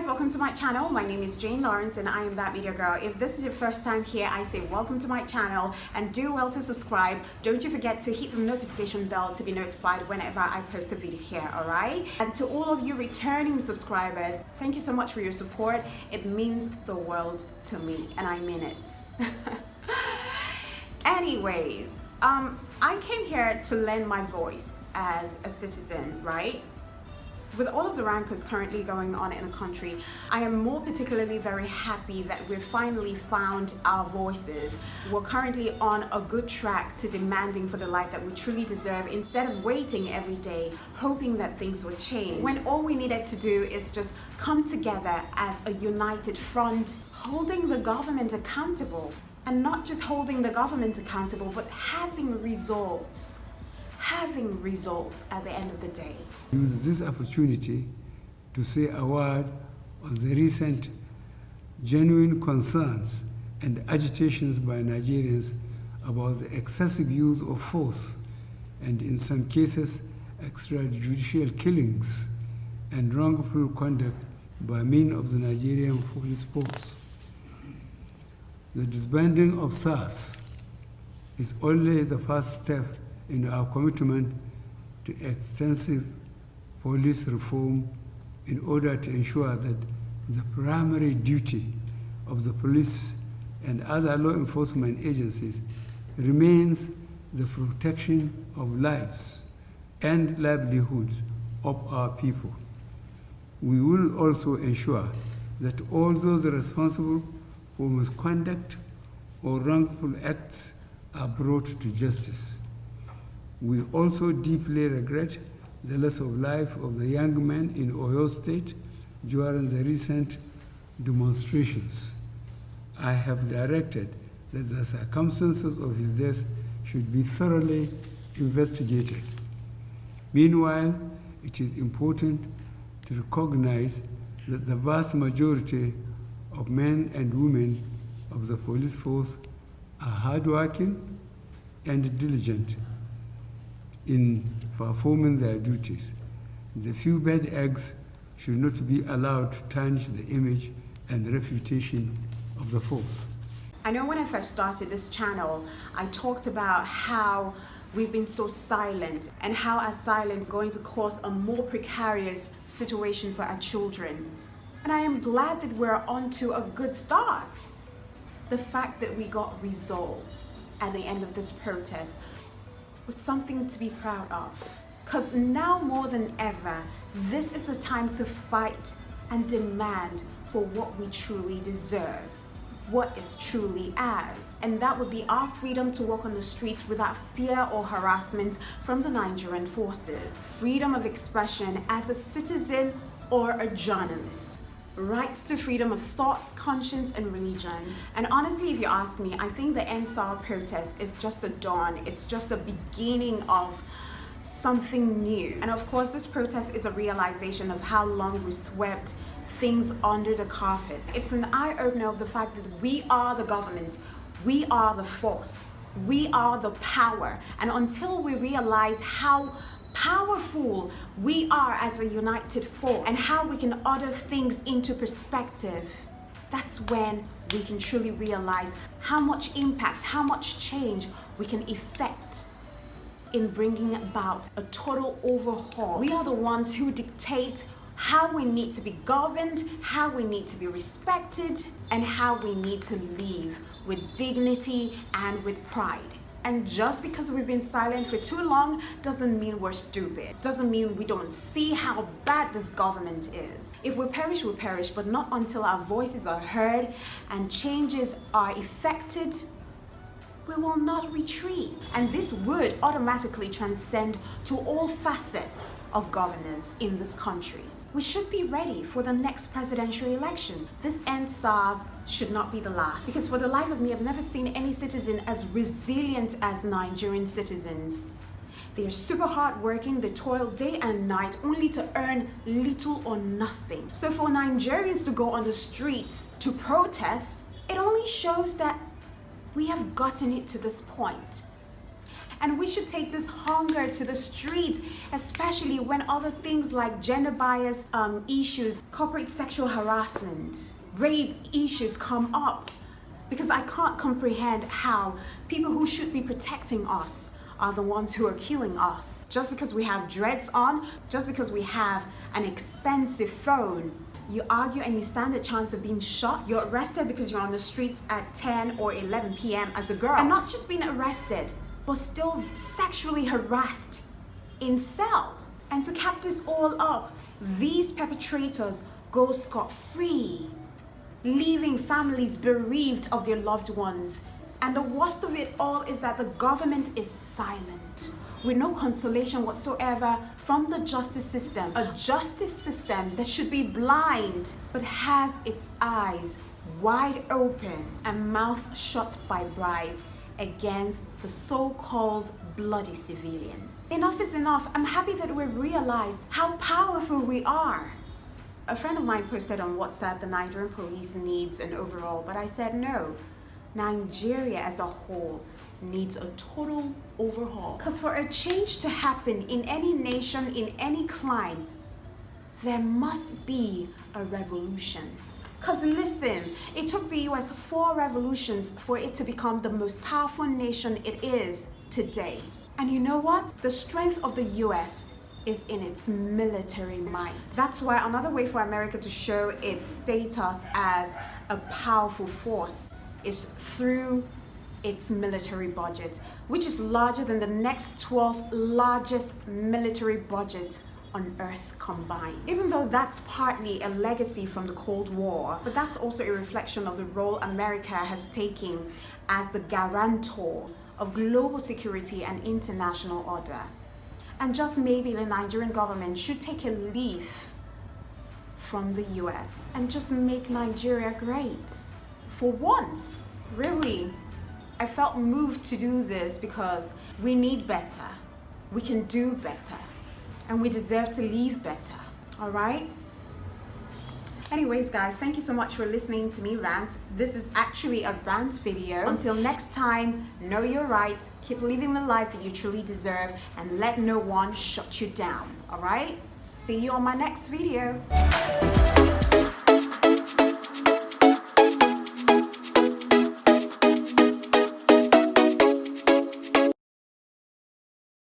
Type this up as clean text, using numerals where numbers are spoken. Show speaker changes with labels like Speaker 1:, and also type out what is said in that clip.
Speaker 1: welcome to my channel. My name is Jane Lawrence and I am that media girl. If this is your first time here, I say welcome to my channel and do well to subscribe. Don't you forget to hit the notification bell to be notified whenever I post a video here, alright? And to all of you returning subscribers, thank you so much for your support. It means the world to me and I mean it. Anyways, I came here to lend my voice as a citizen, right? With all of the rancors currently going on in the country, I am more particularly very happy that we've finally found our voices. We're currently on a good track to demanding for the life that we truly deserve instead of waiting every day, hoping that things will change. When all we needed to do is just come together as a united front, holding the government accountable. And not just holding the government accountable, but having results. Having results at the end of the day.
Speaker 2: Use this opportunity to say a word on the recent genuine concerns and agitations by Nigerians about the excessive use of force and in some cases extrajudicial killings and wrongful conduct by men of the Nigerian police force. The disbanding of Sars is only the first step in our commitment to extensive police reform in order to ensure that the primary duty of the police and other law enforcement agencies remains the protection of lives and livelihoods of our people. We will also ensure that all those responsible for misconduct or wrongful acts are brought to justice. We also deeply regret the loss of life of the young man in Oyo State during the recent demonstrations. I have directed that the circumstances of his death should be thoroughly investigated. Meanwhile, it is important to recognize that the vast majority of men and women of the police force are hardworking and diligent in performing their duties. The few bad eggs should not be allowed to tarnish the image and reputation of the force.
Speaker 1: I know when I first started this channel, I talked about how we've been so silent and how our silence is going to cause a more precarious situation for our children. And I am glad that we're on to a good start. The fact that we got results at the end of this protest was something to be proud of. Because now more than ever, this is the time to fight and demand for what we truly deserve, what is truly ours. And that would be our freedom to walk on the streets without fear or harassment from the Nigerian forces. Freedom of expression as a citizen or a journalist. Rights to freedom of thoughts, conscience, and religion. And honestly, if you ask me, I think the NSAR protest is just a dawn. It's just a beginning of something new. And of course, this protest is a realization of how long we swept things under the carpet. It's an eye-opener of the fact that we are the government, we are the force, we are the power. And until we realize how powerful we are as a united force and how we can order things into perspective, that's when we can truly realize how much impact, how much change we can effect in bringing about a total overhaul. We are the ones who dictate how we need to be governed, how we need to be respected, and how we need to live with dignity and with pride. And just because we've been silent for too long doesn't mean we're stupid. Doesn't mean we don't see how bad this government is. If we perish, we perish, but not until our voices are heard and changes are effected, we will not retreat. And this would automatically transcend to all facets of governance in this country. We should be ready for the next presidential election. This end SARS should not be the last. Because for the life of me, I've never seen any citizen as resilient as Nigerian citizens. They are super hardworking, they toil day and night only to earn little or nothing. So for Nigerians to go on the streets to protest, it only shows that we have gotten it to this point. And we should take this hunger to the street, especially when other things like gender bias issues, corporate sexual harassment, rape issues come up. Because I can't comprehend how people who should be protecting us are the ones who are killing us. Just because we have dreads on, just because we have an expensive phone, you argue and you stand a chance of being shot. You're arrested because you're on the streets at 10 or 11 p.m. as a girl. And not just being arrested, but still sexually harassed in cell. And to cap this all up, these perpetrators go scot-free, leaving families bereaved of their loved ones. And the worst of it all is that the government is silent, with no consolation whatsoever from the justice system. A justice system that should be blind, but has its eyes wide open and mouth shut by bribe against the so-called bloody civilian. Enough is enough. I'm happy that we've realized how powerful we are. A friend of mine posted on WhatsApp the Nigerian police needs an overhaul, but I said no. Nigeria as a whole needs a total overhaul. Because for a change to happen in any nation, in any clime, there must be a revolution. Because listen, it took the US 4 revolutions for it to become the most powerful nation it is today. And you know what? The strength of the US is in its military might. That's why another way for America to show its status as a powerful force is through its military budget, which is larger than the next 12 largest military budgets on earth combined. Even though that's partly a legacy from the Cold War, but that's also a reflection of the role America has taken as the guarantor of global security and international order. And just maybe the Nigerian government should take a leaf from the US and just make Nigeria great. For once, really, I felt moved to do this because we need better, we can do better, and we deserve to live better, all right? Anyways, guys, thank you so much for listening to me rant. This is actually a rant video. Until next time, know your rights, keep living the life that you truly deserve, and let no one shut you down, all right? See you on my next video.